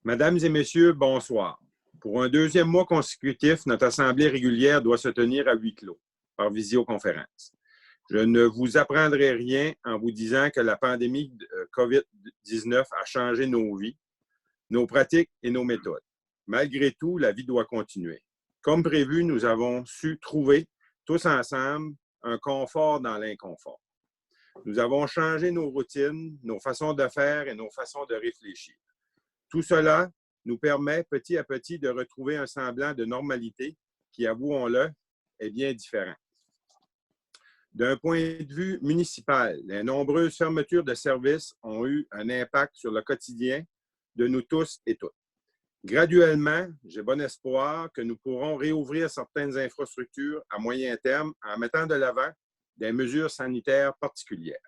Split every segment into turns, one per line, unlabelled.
Mesdames et messieurs, bonsoir. Pour un deuxième mois consécutif, notre assemblée régulière doit se tenir à huis clos, par visioconférence. Je ne vous apprendrai rien en vous disant que la pandémie de COVID-19 a changé nos vies, nos pratiques et nos méthodes. Malgré tout, la vie doit continuer. Comme prévu, nous avons su trouver, tous ensemble, un confort dans l'inconfort. Nous avons changé nos routines, nos façons de faire et nos façons de réfléchir. Tout cela nous permet petit à petit de retrouver un semblant de normalité qui, avouons-le, est bien différent. D'un point de vue municipal, les nombreuses fermetures de services ont eu un impact sur le quotidien de nous tous et toutes. Graduellement, j'ai bon espoir que nous pourrons réouvrir certaines infrastructures à moyen terme en mettant de l'avant des mesures sanitaires particulières.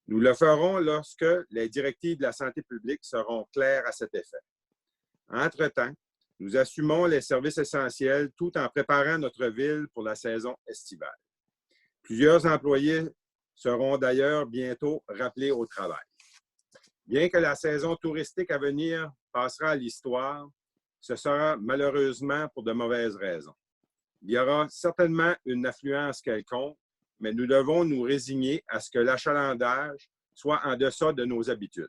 Nous le ferons lorsque les directives de la santé publique seront claires à cet effet. Entre-temps, nous assumons les services essentiels tout en préparant notre ville pour la saison estivale. Plusieurs employés seront d'ailleurs bientôt rappelés au travail. Bien que la saison touristique à venir passera à l'histoire, ce sera malheureusement pour de mauvaises raisons. Il y aura certainement une affluence quelconque, mais nous devons nous résigner à ce que l'achalandage soit en deçà de nos habitudes.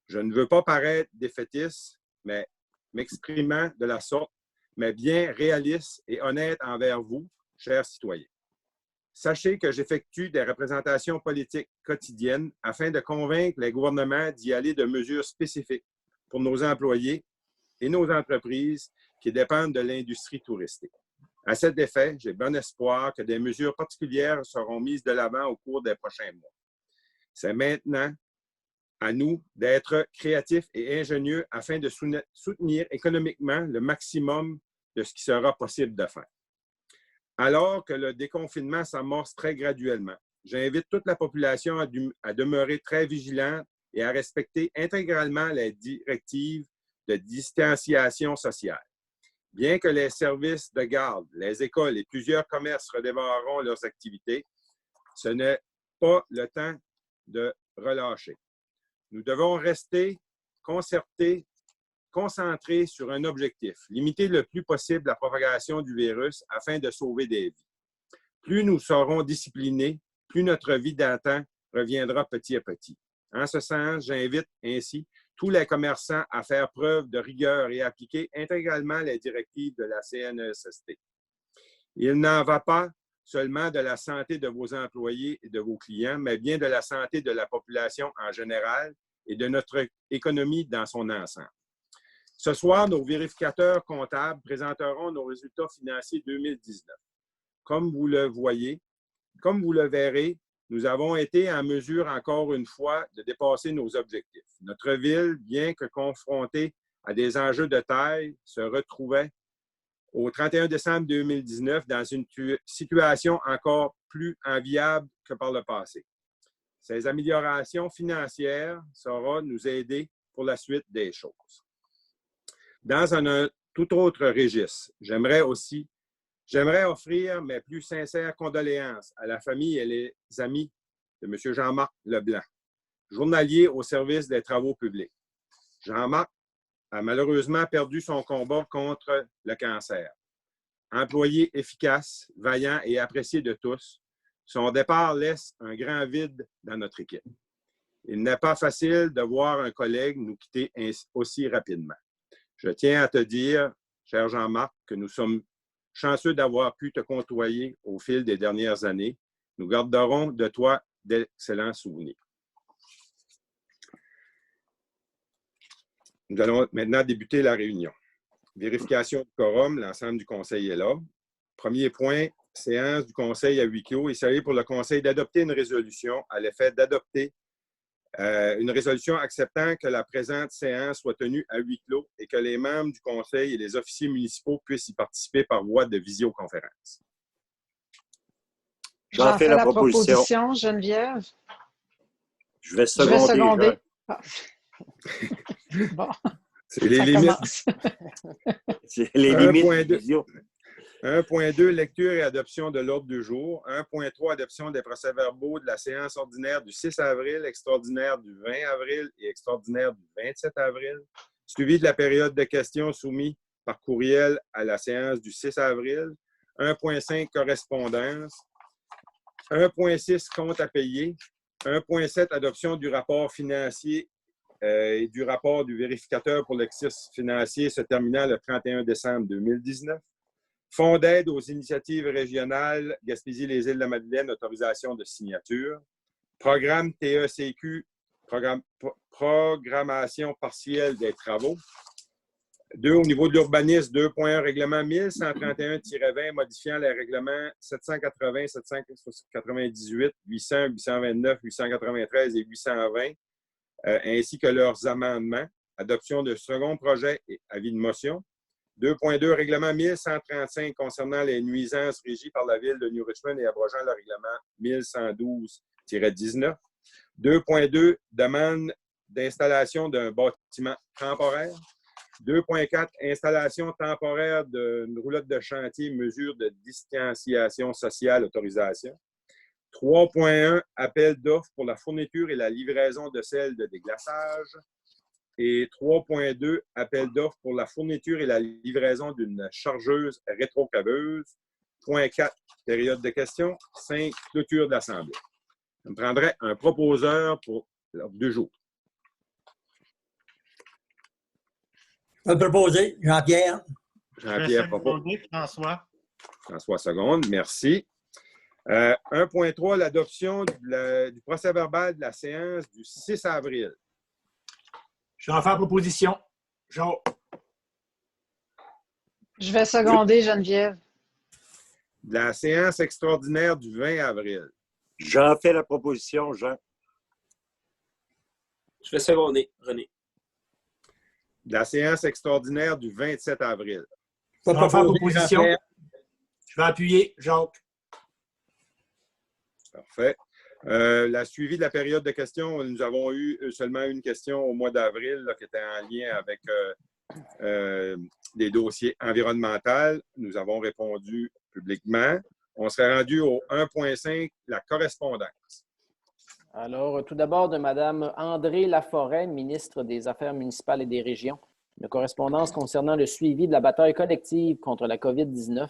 Je ne veux pas paraître défaitiste, mais m'exprimant de la sorte, mais bien réaliste et honnête envers vous, chers citoyens. Sachez que j'effectue des représentations politiques quotidiennes afin de convaincre les gouvernements d'y aller de mesures spécifiques pour nos employés et nos entreprises qui dépendent de l'industrie touristique. À cet effet, j'ai bon espoir que des mesures particulières seront mises de l'avant au cours des prochains mois. C'est maintenant à nous d'être créatifs et ingénieux afin de soutenir économiquement le maximum de ce qui sera possible de faire. Alors que le déconfinement s'amorce très graduellement, j'invite toute la population à demeurer très vigilante et à respecter intégralement les directives de distanciation sociale. Bien que les services de garde, les écoles et plusieurs commerces redémarreront leurs activités, ce n'est pas le temps de relâcher. Nous devons rester concentrés sur un objectif, limiter le plus possible la propagation du virus afin de sauver des vies. Plus nous serons disciplinés, plus notre vie d'antan reviendra petit à petit. En ce sens, j'invite ainsi tous les commerçants à faire preuve de rigueur et à appliquer intégralement les directives de la CNESST. Il n'en va pas seulement de la santé de vos employés et de vos clients, mais bien de la santé de la population en général et de notre économie dans son ensemble. Ce soir, nos vérificateurs comptables présenteront nos résultats financiers 2019. Comme vous le verrez, nous avons été en mesure encore une fois de dépasser nos objectifs. Notre ville, bien que confrontée à des enjeux de taille, se retrouvait au 31 décembre 2019 dans une situation encore plus enviable que par le passé. Ces améliorations financières sauront nous aider pour la suite des choses. Dans un tout autre registre, j'aimerais offrir mes plus sincères condoléances à la famille et les amis de M. Jean-Marc Leblanc, journalier au service des travaux publics. Jean-Marc a malheureusement perdu son combat contre le cancer. Employé efficace, vaillant et apprécié de tous, son départ laisse un grand vide dans notre équipe. Il n'est pas facile de voir un collègue nous quitter aussi rapidement. Je tiens à te dire, cher Jean-Marc, que nous sommes chanceux d'avoir pu te côtoyer au fil des dernières années. Nous garderons de toi d'excellents souvenirs. Nous allons maintenant débuter la réunion. Vérification du quorum, l'ensemble du conseil est là. Premier point, séance du conseil à huis clos. Il s'agit pour le conseil d'adopter une résolution à l'effet d'adopter une résolution acceptant que la présente séance soit tenue à huis clos et que les membres du conseil et les officiers municipaux puissent y participer par voie de visioconférence.
J'en fais la proposition, Geneviève.
Je vais seconder.
Ah. Bon,
c'est les limites.
C'est les limites.
1.2, lecture et adoption de l'ordre du jour. 1.3, adoption des procès-verbaux de la séance ordinaire du 6 avril, extraordinaire du 20 avril et extraordinaire du 27 avril. Suivi de la période de questions soumise par courriel à la séance du 6 avril. 1.5 correspondance. 1.6 compte à payer. 1.7 adoption du rapport financier et du rapport du vérificateur pour l'exercice financier se terminant le 31 décembre 2019. Fonds d'aide aux initiatives régionales Gaspésie-les-Îles-de-la-Madeleine, autorisation de signature. Programme TECQ, programmation partielle des travaux. 2. Au niveau de l'urbanisme, 2.1 règlement 1131-20 modifiant les règlements 780, 798, 800, 829, 893 et 820, ainsi que leurs amendements. Adoption de second projet et avis de motion. 2.2 règlement 1135 concernant les nuisances régies par la Ville de New Richmond et abrogeant le règlement 1112-19. 2.2 demande d'installation d'un bâtiment temporaire. 2.4 installation temporaire d'une roulotte de chantier, mesure de distanciation sociale, autorisation. 3.1 appel d'offres pour la fourniture et la livraison de sel de déglaçage. Et 3.2 appel d'offres pour la fourniture et la livraison d'une chargeuse rétrocaveuse. Point 4, période de questions. 5, clôture de l'Assemblée. Je me prendrai un proposeur pour 2 jours.
Je vais proposer, Jean-Pierre.
Jean-Pierre propose.
François.
François seconde, merci. 1.3, l'adoption du procès-verbal de la séance du 6 avril.
Je vais en faire proposition. Jean.
Je vais seconder, Geneviève.
De la séance extraordinaire du 20 avril.
J'en fais la proposition, Jean.
Je vais seconder, René.
De la séance extraordinaire du 27 avril.
Je vais en faire proposition. Je vais appuyer, Jacques.
Parfait. La suivi de la période de questions, nous avons eu seulement une question au mois d'avril qui était en lien avec des dossiers environnementaux. Nous avons répondu publiquement. On serait rendu au 1.5, la correspondance.
Alors, tout d'abord, de Mme André Laforêt, ministre des Affaires municipales et des Régions, une correspondance concernant le suivi de la bataille collective contre la COVID-19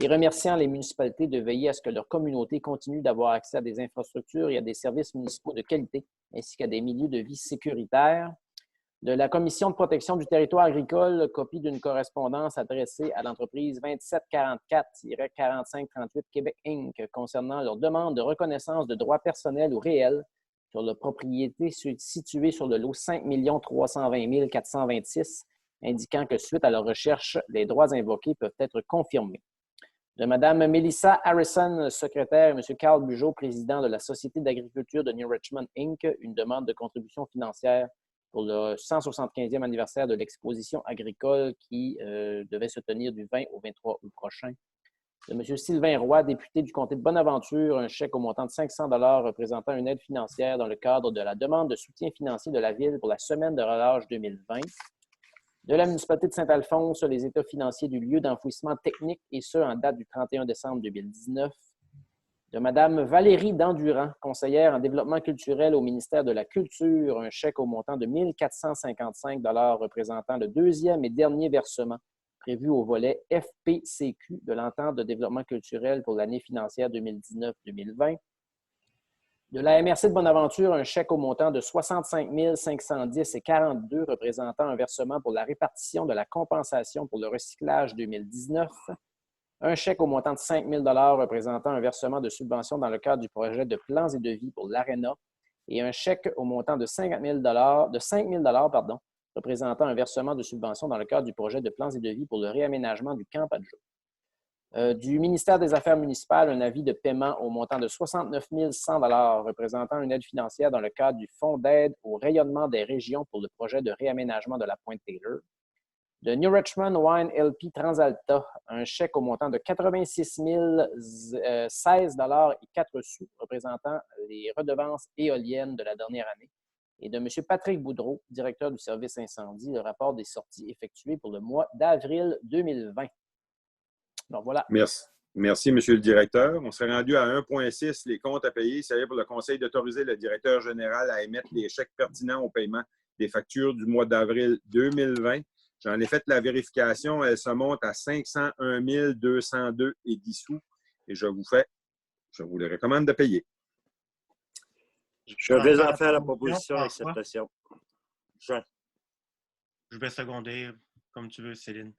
et remerciant les municipalités de veiller à ce que leur communauté continue d'avoir accès à des infrastructures et à des services municipaux de qualité, ainsi qu'à des milieux de vie sécuritaires. De la Commission de protection du territoire agricole, copie d'une correspondance adressée à l'entreprise 2744-4538 Québec Inc. concernant leur demande de reconnaissance de droits personnels ou réels sur la propriété située sur le lot 5 320 426, indiquant que suite à leur recherche, les droits invoqués peuvent être confirmés. De Mme Melissa Harrison, secrétaire, et M. Carl Bugeaud, président de la Société d'agriculture de New Richmond Inc., une demande de contribution financière pour le 175e anniversaire de l'exposition agricole qui devait se tenir du 20 au 23 août prochain. De M. Sylvain Roy, député du comté de Bonaventure, un chèque au montant de 500 $ représentant une aide financière dans le cadre de la demande de soutien financier de la Ville pour la semaine de relâche 2020. De la municipalité de Saint-Alphonse, les états financiers du lieu d'enfouissement technique, et ce, en date du 31 décembre 2019. De Mme Valérie Dandurand, conseillère en développement culturel au ministère de la Culture, un chèque au montant de 1 455 $ représentant le deuxième et dernier versement prévu au volet FPCQ de l'entente de développement culturel pour l'année financière 2019-2020. De la MRC de Bonaventure, un chèque au montant de 65 510,42 représentant un versement pour la répartition de la compensation pour le recyclage 2019. Un chèque au montant de 5 000 $ représentant un versement de subvention dans le cadre du projet de plans et devis pour l'ARENA. Et un chèque au montant de 5 000 $, représentant un versement de subvention dans le cadre du projet de plans et devis pour le réaménagement du camp Padjo. Du ministère des Affaires municipales, un avis de paiement au montant de 69 100 $ représentant une aide financière dans le cadre du Fonds d'aide au rayonnement des régions pour le projet de réaménagement de la Pointe-Taylor. De New Richmond Wine LP Transalta, un chèque au montant de 86 016 $ et 4 sous représentant les redevances éoliennes de la dernière année. Et de M. Patrick Boudreau, directeur du service incendie, le rapport des sorties effectuées pour le mois d'avril 2020. Donc, voilà.
Merci, M. le directeur. On serait rendu à 1.6, les comptes à payer. Il s'agit pour le Conseil d'autoriser le directeur général à émettre les chèques pertinents au paiement des factures du mois d'avril 2020. J'en ai fait la vérification. Elle se monte à 501 202 et 10 sous. Et je vous les recommande de payer.
Je vais en faire la proposition d'acceptation. Jean.
Je vais seconder, comme tu veux, Céline.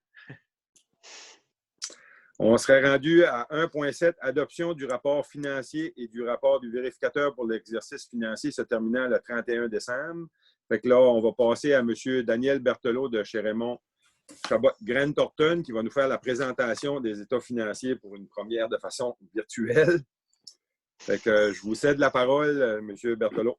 On serait rendu à 1.7, adoption du rapport financier et du rapport du vérificateur pour l'exercice financier se terminant le 31 décembre. Fait que là, on va passer à M. Daniel Berthelot de chez Raymond Chabot Grant Thornton qui va nous faire la présentation des états financiers pour une première de façon virtuelle. Fait que je vous cède la parole, M. Berthelot.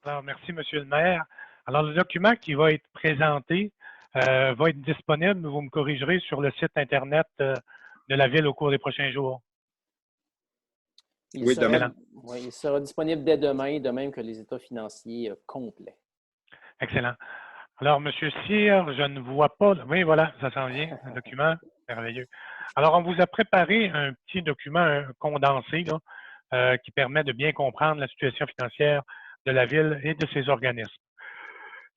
Alors, merci, M. le maire. Alors, le document qui va être présenté va être disponible, vous me corrigerez, sur le site Internet de la Ville au cours des prochains jours.
Il sera disponible dès demain, de même que les états financiers complets.
Excellent. Alors, M. Cyr, je ne vois pas... Oui, voilà, ça s'en vient, un document merveilleux. Alors, on vous a préparé un petit document condensé là, qui permet de bien comprendre la situation financière de la Ville et de ses organismes.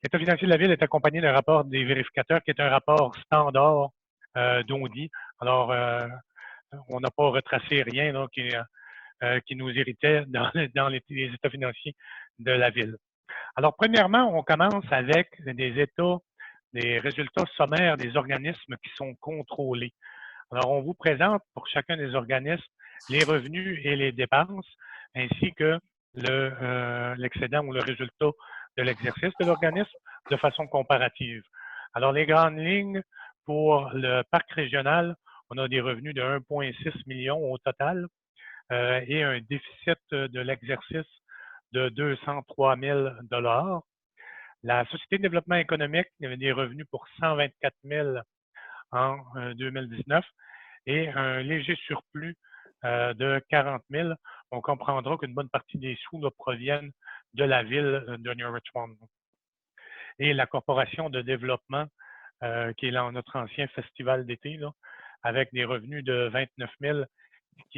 L'état financier de la Ville est accompagné d'un rapport des vérificateurs qui est un rapport standard d'Audi. Alors, on n'a pas retracé rien là, qui nous irritait dans les états financiers de la Ville. Alors, premièrement, on commence avec des résultats sommaires des organismes qui sont contrôlés. Alors, on vous présente pour chacun des organismes les revenus et les dépenses, ainsi que l'excédent ou le résultat de l'exercice de l'organisme de façon comparative. Alors, les grandes lignes pour le parc régional, on a des revenus de 1,6 million au total et un déficit de l'exercice de 203 000 $. La Société de développement économique avait des revenus pour 124 000 en 2019 et un léger surplus de 40 000. On comprendra qu'une bonne partie des sous là, proviennent de la ville de New Richmond. Et la Corporation de développement, qui est là, notre ancien festival d'été, avec des revenus de 29 000,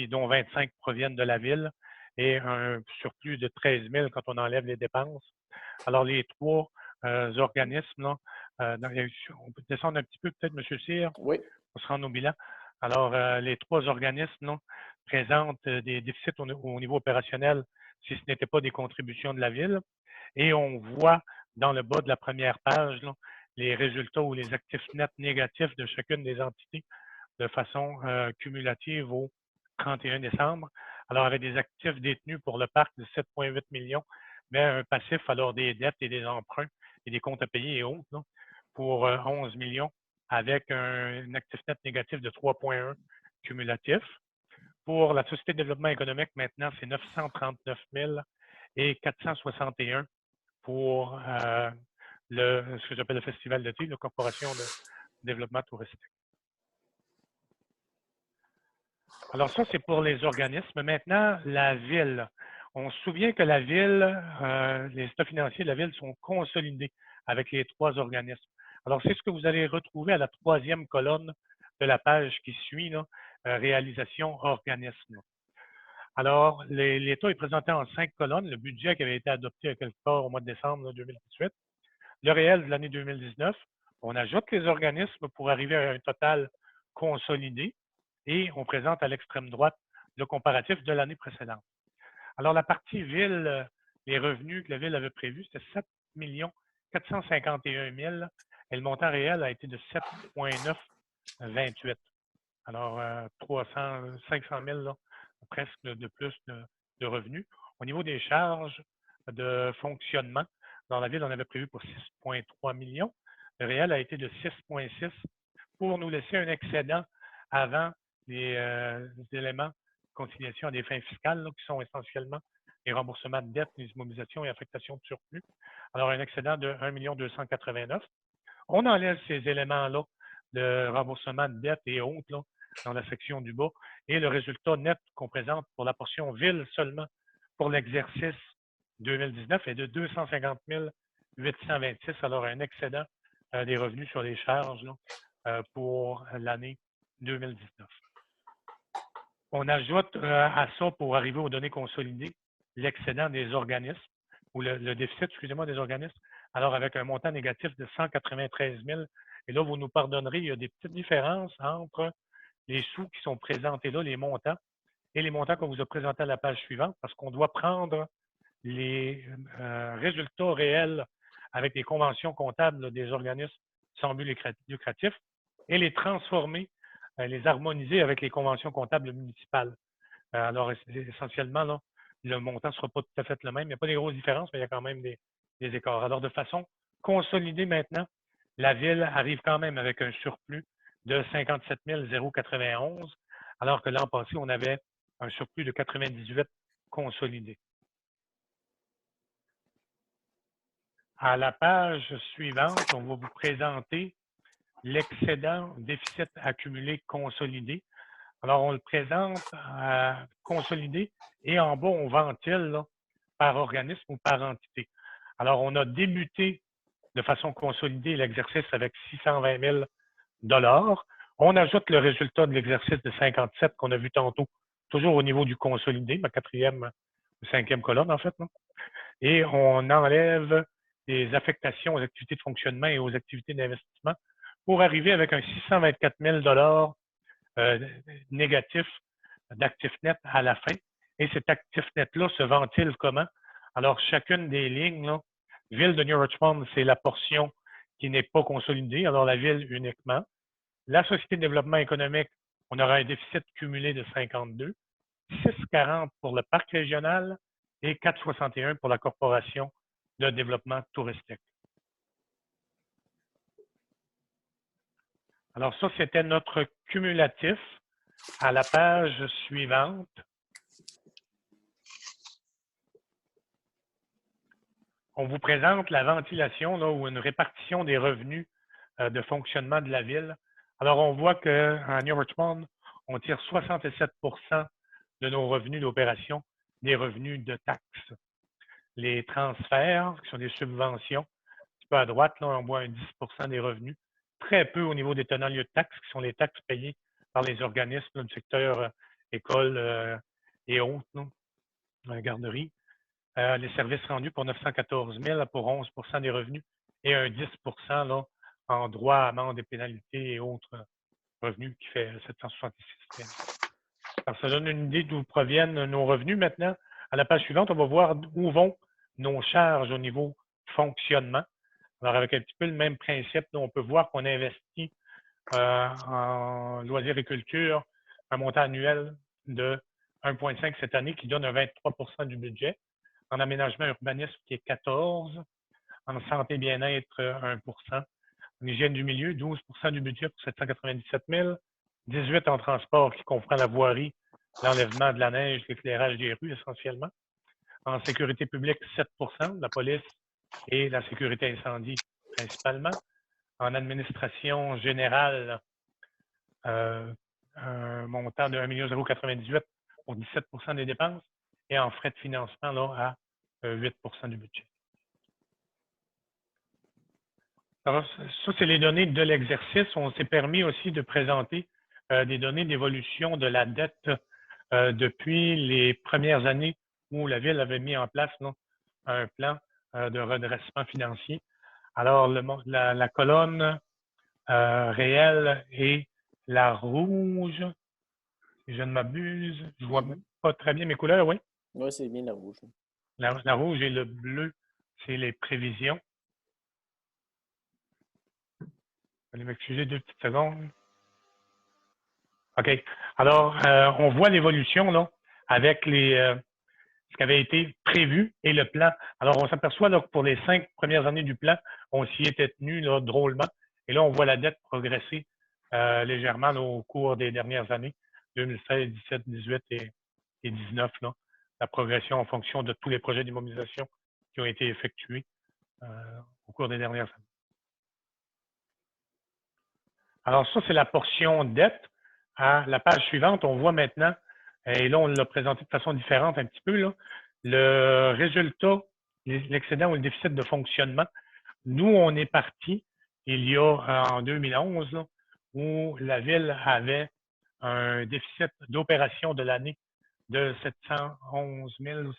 dont 25 proviennent de la ville, et un surplus de 13 000 quand on enlève les dépenses. Alors, les trois organismes, là, on peut descendre un petit peu, peut-être, M. Cyr,
oui,
pour se rendre au bilan. Alors, les trois organismes là, présentent des déficits au niveau opérationnel si ce n'était pas des contributions de la Ville. Et on voit dans le bas de la première page là, les résultats ou les actifs nets négatifs de chacune des entités de façon cumulative au 31 décembre. Alors, avec des actifs détenus pour le parc de 7,8 millions, mais un passif, alors des dettes et des emprunts et des comptes à payer et autres, là, pour 11 millions, avec un actif net négatif de 3,1 cumulatif. Pour la Société de développement économique, maintenant, c'est 939 000 et 461 pour ce que j'appelle le Festival d'été, la Corporation de développement touristique. Alors ça, c'est pour les organismes. Maintenant, la Ville. On se souvient que la Ville, les états financiers de la Ville sont consolidés avec les trois organismes. Alors, c'est ce que vous allez retrouver à la troisième colonne de la page qui suit, là, réalisation organisme. Alors, l'État est présenté en 5 colonnes. Le budget qui avait été adopté à quelque part au mois de décembre 2018. Le réel de l'année 2019. On ajoute les organismes pour arriver à un total consolidé et on présente à l'extrême droite le comparatif de l'année précédente. Alors, la partie Ville, les revenus que la Ville avait prévus, c'était 7 451 000 et le montant réel a été de 7,928. Alors, 500 000 là, presque de plus de revenus. Au niveau des charges de fonctionnement, dans la Ville, on avait prévu pour 6,3 millions. Le réel a été de 6,6 pour nous laisser un excédent avant les éléments de conciliation à des fins fiscales, là, qui sont essentiellement les remboursements de dettes, les immobilisations et affectations de surplus. Alors, un excédent de 1 289 000. On enlève ces éléments-là, de remboursement de dettes et autres, là, dans la section du bas, et le résultat net qu'on présente pour la portion Ville seulement pour l'exercice 2019 est de 250 826, alors un excédent des revenus sur les charges là, pour l'année 2019. On ajoute à ça, pour arriver aux données consolidées, l'excédent des organismes, ou le déficit, excusez-moi, des organismes, alors avec un montant négatif de 193 000. Et là, vous nous pardonnerez, il y a des petites différences entre les sous qui sont présentés là, les montants, et les montants qu'on vous a présentés à la page suivante, parce qu'on doit prendre les résultats réels avec les conventions comptables là, des organismes sans but lucratif et les transformer, les harmoniser avec les conventions comptables municipales. Alors, essentiellement, là, le montant ne sera pas tout à fait le même. Il n'y a pas de grosses différences, mais il y a quand même des écarts. Alors, de façon consolidée maintenant, la Ville arrive quand même avec un surplus de 57 091, alors que l'an passé, on avait un surplus de 98 consolidé. À la page suivante, on va vous présenter l'excédent déficit accumulé consolidé. Alors, on le présente consolidé et en bas, on ventile là, par organisme ou par entité. Alors, on a débuté de façon consolidée l'exercice avec 620 000 $. On ajoute le résultat de l'exercice de 57 qu'on a vu tantôt, toujours au niveau du consolidé, ma quatrième ou cinquième colonne en fait. Non? Et on enlève les affectations aux activités de fonctionnement et aux activités d'investissement pour arriver avec un 624 000 $ négatif d'actifs nets à la fin. Et cet actif net-là se ventile comment? Alors, chacune des lignes, là, Ville de New Richmond, c'est la portion qui n'est pas consolidée, alors la Ville uniquement. La Société de développement économique, on aura un déficit cumulé de 52, 6,40 pour le parc régional et 4,61 pour la Corporation de développement touristique. Alors ça, c'était notre cumulatif. À la page suivante, on vous présente la ventilation là, ou une répartition des revenus de fonctionnement de la Ville. Alors, on voit qu'en New Richmond, on tire 67 % de nos revenus d'opération des revenus de taxes. Les transferts, qui sont des subventions, un petit peu à droite, là, on voit un 10 % des revenus. Très peu au niveau des tenants lieux de taxes, qui sont les taxes payées par les organismes là, du secteur école et autres, garderie. Les services rendus pour 914 000 pour 11 % des revenus et un 10 % là, en droits, amendes et pénalités et autres revenus qui fait 766 000. Alors, ça donne une idée d'où proviennent nos revenus. Maintenant, à la page suivante, on va voir où vont nos charges au niveau fonctionnement. Alors, avec un petit peu le même principe, on peut voir qu'on investit en loisirs et culture un montant annuel de 1,5 cette année qui donne un 23 % du budget. En aménagement urbanisme qui est 14, en santé bien-être 1 %, en hygiène du milieu 12 % du budget pour 797 000, 18 en transport qui comprend la voirie, l'enlèvement de la neige, l'éclairage des rues essentiellement, en sécurité publique 7 % la police et la sécurité incendie principalement, en administration générale un montant de 1 098 pour 17 % des dépenses et en frais de financement là, à 8 % du budget. Alors, ça, c'est les données de l'exercice. On s'est permis aussi de présenter des données d'évolution de la dette depuis les premières années où la Ville avait mis en place là, un plan de redressement financier. Alors, la colonne réelle est la rouge, si je ne m'abuse. Je ne vois pas très bien mes couleurs, oui?
Oui, c'est bien la rouge.
La rouge et le bleu, c'est les prévisions. Allez m'excuser 2 petites secondes. OK. Alors, on voit l'évolution là avec ce qui avait été prévu et le plan. Alors, on s'aperçoit que pour les 5 premières années du plan, on s'y était tenu là, drôlement. Et là, on voit la dette progresser légèrement là, au cours des dernières années, 2016, 17, 18 et 19. Là, la progression en fonction de tous les projets d'immobilisation qui ont été effectués au cours des dernières années. Alors ça, c'est la portion dette. À la page suivante, on voit maintenant, et là, on l'a présenté de façon différente un petit peu, là, le résultat, l'excédent ou le déficit de fonctionnement. Nous, on est parti il y a en 2011, là, où la Ville avait un déficit d'opération de l'année de 711 000 ou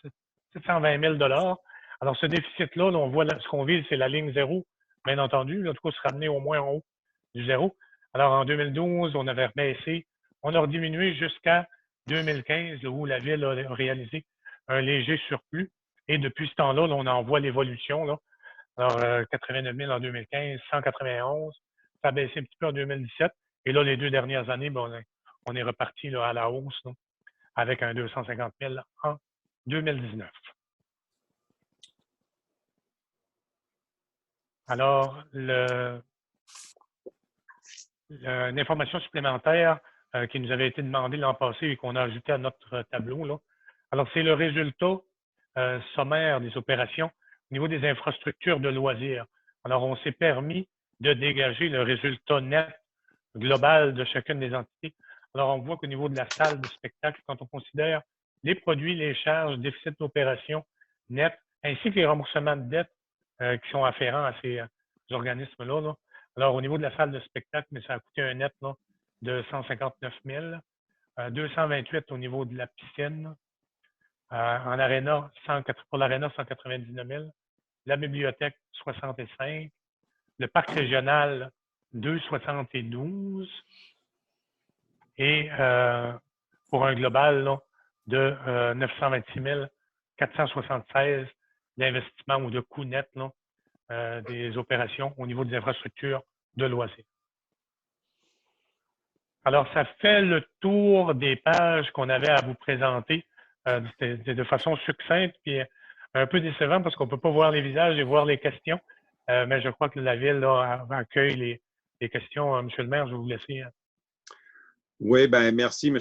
720 000 $. Alors, ce déficit-là, là, on voit ce qu'on vise, c'est la ligne 0, bien entendu. Là, en tout cas, se ramener au moins en haut du 0. Alors, en 2012, on avait baissé. On a diminué jusqu'à 2015, là, où la Ville a réalisé un léger surplus. Et depuis ce temps-là, là, on en voit l'évolution. Là. Alors, 89 000 en 2015, 191. Ça a baissé un petit peu en 2017. Et là, les 2 dernières années, ben, on est reparti là, à la hausse là, avec un 250 000 en 2019. Alors, une information supplémentaire qui nous avait été demandée l'an passé et qu'on a ajouté à notre tableau. Là. Alors, c'est le résultat sommaire des opérations au niveau des infrastructures de loisirs. Alors, on s'est permis de dégager le résultat net global de chacune des entités. Alors, on voit qu'au niveau de la salle de spectacle, quand on considère les produits, les charges, déficit d'opération net, ainsi que les remboursements de dettes qui sont afférents à ces organismes-là. Là. Alors, au niveau de la salle de spectacle, mais ça a coûté un net là, de 159 000, 228 au niveau de la piscine, en aréna, pour l'aréna, 199 000, la bibliothèque, 65, le parc régional, 2,72 et pour un global là, de 926 476 d'investissement ou de coût net là, des opérations au niveau des infrastructures de loisirs. Alors, ça fait le tour des pages qu'on avait à vous présenter de façon succincte puis un peu décevant parce qu'on ne peut pas voir les visages et voir les questions. Mais je crois que la Ville là, accueille les questions. Monsieur le maire, je vais vous laisser.
Oui, bien, merci, M.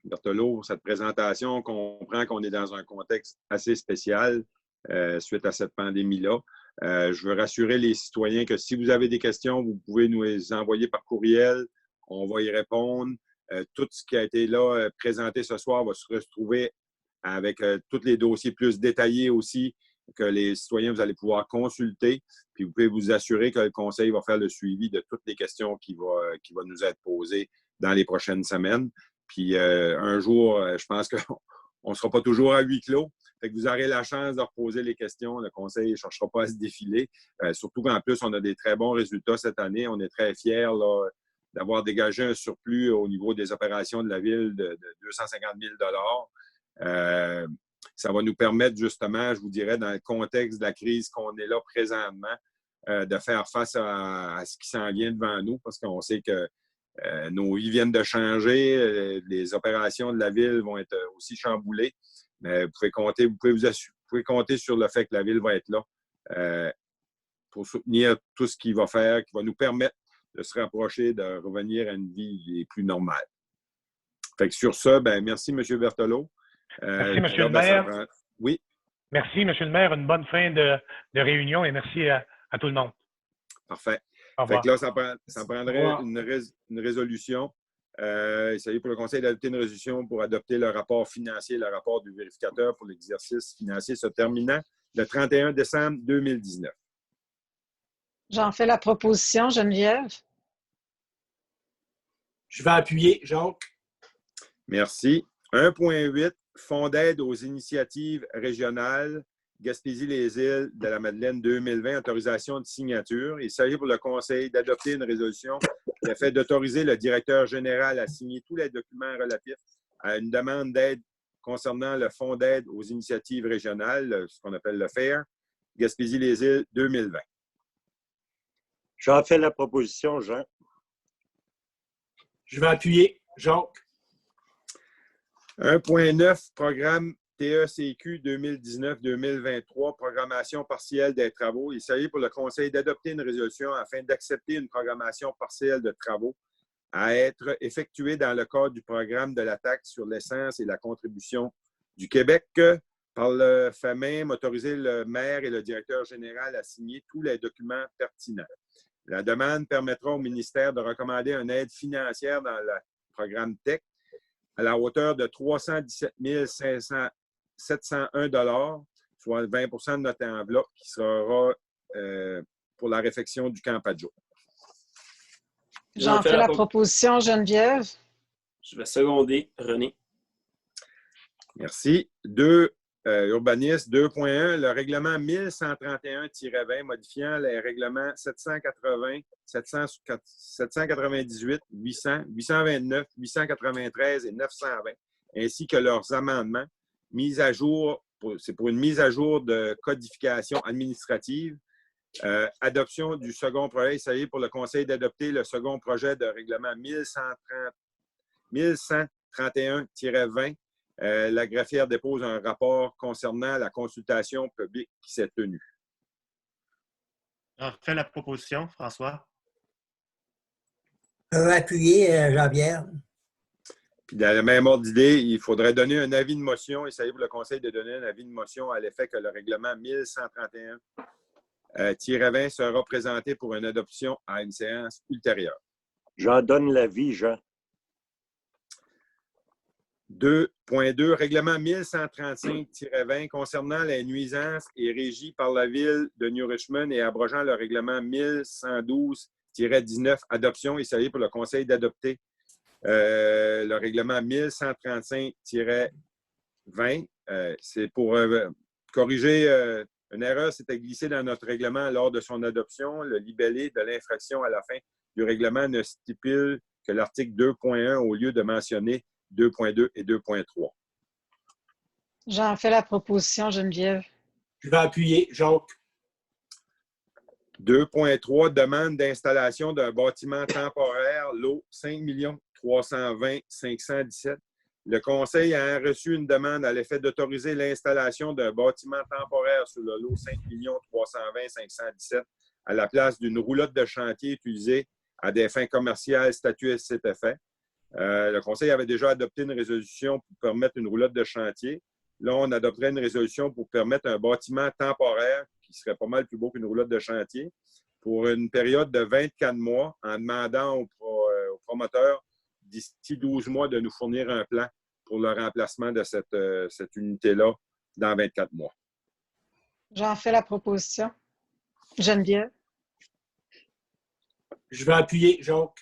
Berthelot, pour cette présentation. On comprend qu'on est dans un contexte assez spécial suite à cette pandémie-là. Je veux rassurer les citoyens que si vous avez des questions, vous pouvez nous les envoyer par courriel. On va y répondre. Tout ce qui a été là présenté ce soir va se retrouver avec tous les dossiers plus détaillés aussi que les citoyens, vous allez pouvoir consulter. Puis vous pouvez vous assurer que le Conseil va faire le suivi de toutes les questions qui vont nous être posées dans les prochaines semaines. Puis un jour, je pense qu'on ne sera pas toujours à huis clos. Fait que vous aurez la chance de reposer les questions. Le Conseil ne cherchera pas à se défiler. Surtout qu'en plus, on a des très bons résultats cette année. On est très fiers là, d'avoir dégagé un surplus au niveau des opérations de la Ville de 250 000 ça va nous permettre justement, je vous dirais, dans le contexte de la crise qu'on est là présentement, de faire face à ce qui s'en vient devant nous parce qu'on sait que nos vies viennent de changer. Les opérations de la Ville vont être aussi chamboulées. Mais vous pouvez compter sur le fait que la Ville va être là pour soutenir tout ce qu'il va faire, qui va nous permettre de se rapprocher, de revenir à une vie plus normale. Fait que sur ça, ben merci, M. Berthelot.
Merci, M. le maire.
Oui.
Merci, M. le maire. Une bonne fin de réunion et merci à tout le monde.
Parfait.
Au revoir.
Fait que là, ça prendrait une résolution. Il s'agit pour le Conseil d'adopter une résolution pour adopter le rapport financier, le rapport du vérificateur pour l'exercice financier se terminant le 31 décembre 2019.
J'en fais la proposition, Geneviève.
Je vais appuyer, Jacques.
Merci. 1.8, Fonds d'aide aux initiatives régionales Gaspésie-les-Îles de la Madeleine 2020, autorisation de signature. Il s'agit pour le Conseil d'adopter une résolution qui a fait d'autoriser le directeur général à signer tous les documents relatifs à une demande d'aide concernant le Fonds d'aide aux initiatives régionales, ce qu'on appelle le FAIR, Gaspésie-les-Îles 2020.
J'en fais la proposition, Jean.
Je vais appuyer, Jacques.
1.9, programme TECQ 2019-2023, programmation partielle des travaux. Il s'agit pour le Conseil d'adopter une résolution afin d'accepter une programmation partielle de travaux à être effectuée dans le cadre du programme de la taxe sur l'essence et la contribution du Québec par le fait même autoriser le maire et le directeur général à signer tous les documents pertinents. La demande permettra au ministère de recommander une aide financière dans le programme TEC à la hauteur de 317 701 $, soit 20 de notre enveloppe qui sera pour la réfection du camp Padjo.
J'en fais la proposition, Geneviève.
Je vais seconder, René.
Merci. 2, urbanisme. 2.1, le règlement 1131-20 modifiant les règlements 780, 798, 800, 829, 893 et 920, ainsi que leurs amendements, mis à jour, c'est pour une mise à jour de codification administrative. Adoption du second projet. Il s'agit pour le Conseil d'adopter le second projet de règlement 1131-20. La greffière dépose un rapport concernant la consultation publique qui s'est tenue.
J'en fais la proposition, François.
Appuyer, Jean-Pierre.
Puis dans le même ordre d'idée, il faudrait donner un avis de motion. Il s'agit pour le Conseil de donner un avis de motion à l'effet que le règlement 1131-20 sera présenté pour une adoption à une séance ultérieure.
J'en donne l'avis, Jean.
2.2, règlement 1135-20 concernant les nuisances et régi par la Ville de New Richmond et abrogeant le règlement 1112-19, adoption. Il s'agit pour le Conseil d'adopter le règlement 1135-20. C'est pour corriger une erreur s'était glissée dans notre règlement lors de son adoption. Le libellé de l'infraction à la fin du règlement ne stipule que l'article 2.1 au lieu de mentionner 2.2 et 2.3.
J'en fais la proposition, Geneviève.
Je vais appuyer, Jacques.
2.3, demande d'installation d'un bâtiment temporaire, lot 5 320 517. Le Conseil a reçu une demande à l'effet d'autoriser l'installation d'un bâtiment temporaire sur le lot 5 320 517 à la place d'une roulotte de chantier utilisée à des fins commerciales statuées à cet effet. Le Conseil avait déjà adopté une résolution pour permettre une roulotte de chantier. Là, on adopterait une résolution pour permettre un bâtiment temporaire qui serait pas mal plus beau qu'une roulotte de chantier pour une période de 24 mois en demandant aux promoteurs d'ici 12 mois de nous fournir un plan pour le remplacement de cette unité-là dans 24 mois.
J'en fais la proposition. Geneviève.
Je vais appuyer, Jacques.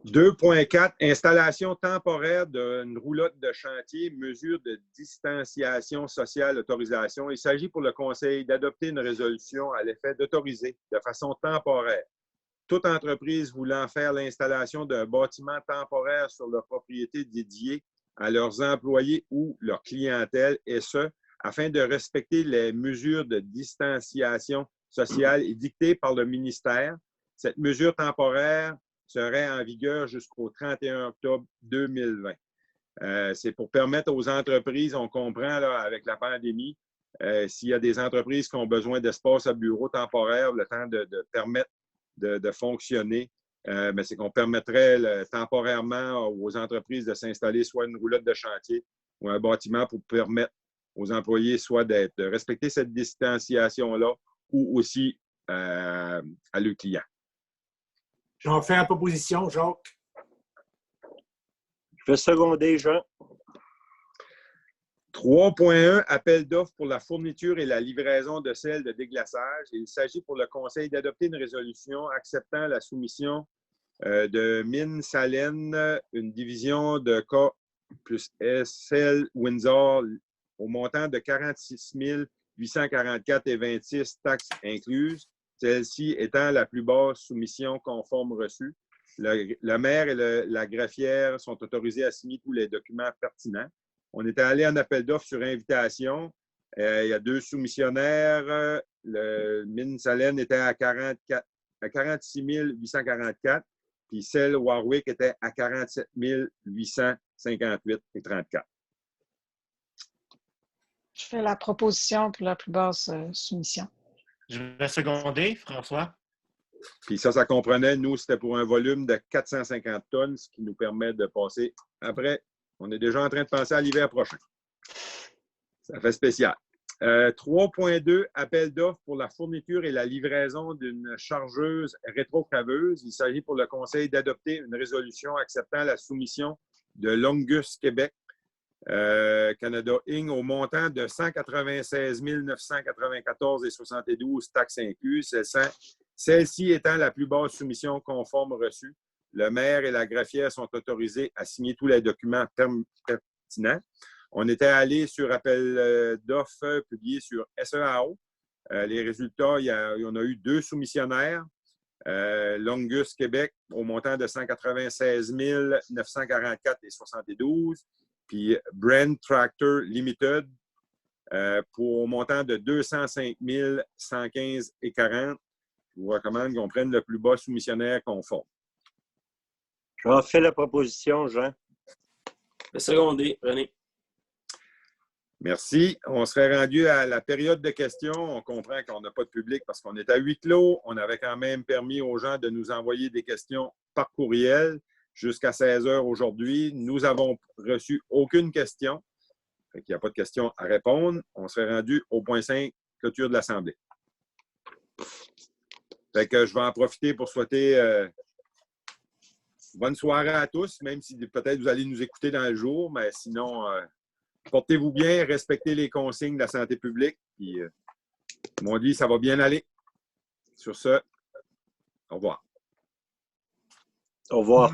2.4, installation temporaire d'une roulotte de chantier, mesure de distanciation sociale, autorisation. Il s'agit pour le Conseil d'adopter une résolution à l'effet d'autoriser de façon temporaire toute entreprise voulant faire l'installation d'un bâtiment temporaire sur leur propriété dédiée à leurs employés ou leur clientèle, et ce, afin de respecter les mesures de distanciation sociale dictées par le ministère. Cette mesure temporaire serait en vigueur jusqu'au 31 octobre 2020. C'est pour permettre aux entreprises, on comprend là, avec la pandémie, s'il y a des entreprises qui ont besoin d'espace à bureau temporaire, le temps de permettre de fonctionner, mais c'est qu'on permettrait temporairement aux entreprises de s'installer soit une roulotte de chantier ou un bâtiment pour permettre aux employés soit de respecter cette distanciation-là ou aussi à leurs clients.
J'en fais la proposition, Jacques.
Je vais seconder, Jean.
3.1, appel d'offres pour la fourniture et la livraison de sel de déglaçage. Il s'agit pour le Conseil d'adopter une résolution acceptant la soumission de Mines Salines, une division de K plus SL Windsor au montant de 46 844,26 taxes incluses, celle-ci étant la plus basse soumission conforme reçue. Le maire et la greffière sont autorisés à signer tous les documents pertinents. On était allé en appel d'offres sur invitation. Il y a 2 soumissionnaires. Le Mines Salines était à 46 844, puis celle Warwick était à 47 858,34.
Je fais la proposition pour la plus basse soumission.
Je vais seconder, François.
Puis ça comprenait, nous, c'était pour un volume de 450 tonnes, ce qui nous permet de passer après. On est déjà en train de penser à l'hiver prochain. Ça fait spécial. 3.2, appel d'offres pour la fourniture et la livraison d'une chargeuse rétrocraveuse. Il s'agit pour le Conseil d'adopter une résolution acceptant la soumission de Longus Québec, Canada Inc. au montant de 196 994,72 taxes incluses. Celle-ci étant la plus basse soumission conforme reçue. Le maire et la greffière sont autorisés à signer tous les documents pertinents. On était allé sur appel d'offres publié sur SEAO. Les résultats, on a eu 2 soumissionnaires. Longus Québec au montant de 196 944,72. Puis Brand Tractor Limited pour au montant de 205 115,40. Je vous recommande qu'on prenne le plus bas soumissionnaire conforme.
J'en fais la proposition, Jean.
Le secondé, René.
Merci. On serait rendu à la période de questions. On comprend qu'on n'a pas de public parce qu'on est à huis clos. On avait quand même permis aux gens de nous envoyer des questions par courriel jusqu'à 16 h aujourd'hui. Nous n'avons reçu aucune question. Il n'y a pas de questions à répondre. On serait rendu au point 5, clôture de l'Assemblée. Fait que je vais en profiter pour souhaiter bonne soirée à tous, même si peut-être vous allez nous écouter dans le jour, mais sinon, portez-vous bien, respectez les consignes de la santé publique. Puis, mon dit, ça va bien aller. Sur ce, au revoir.
Au revoir.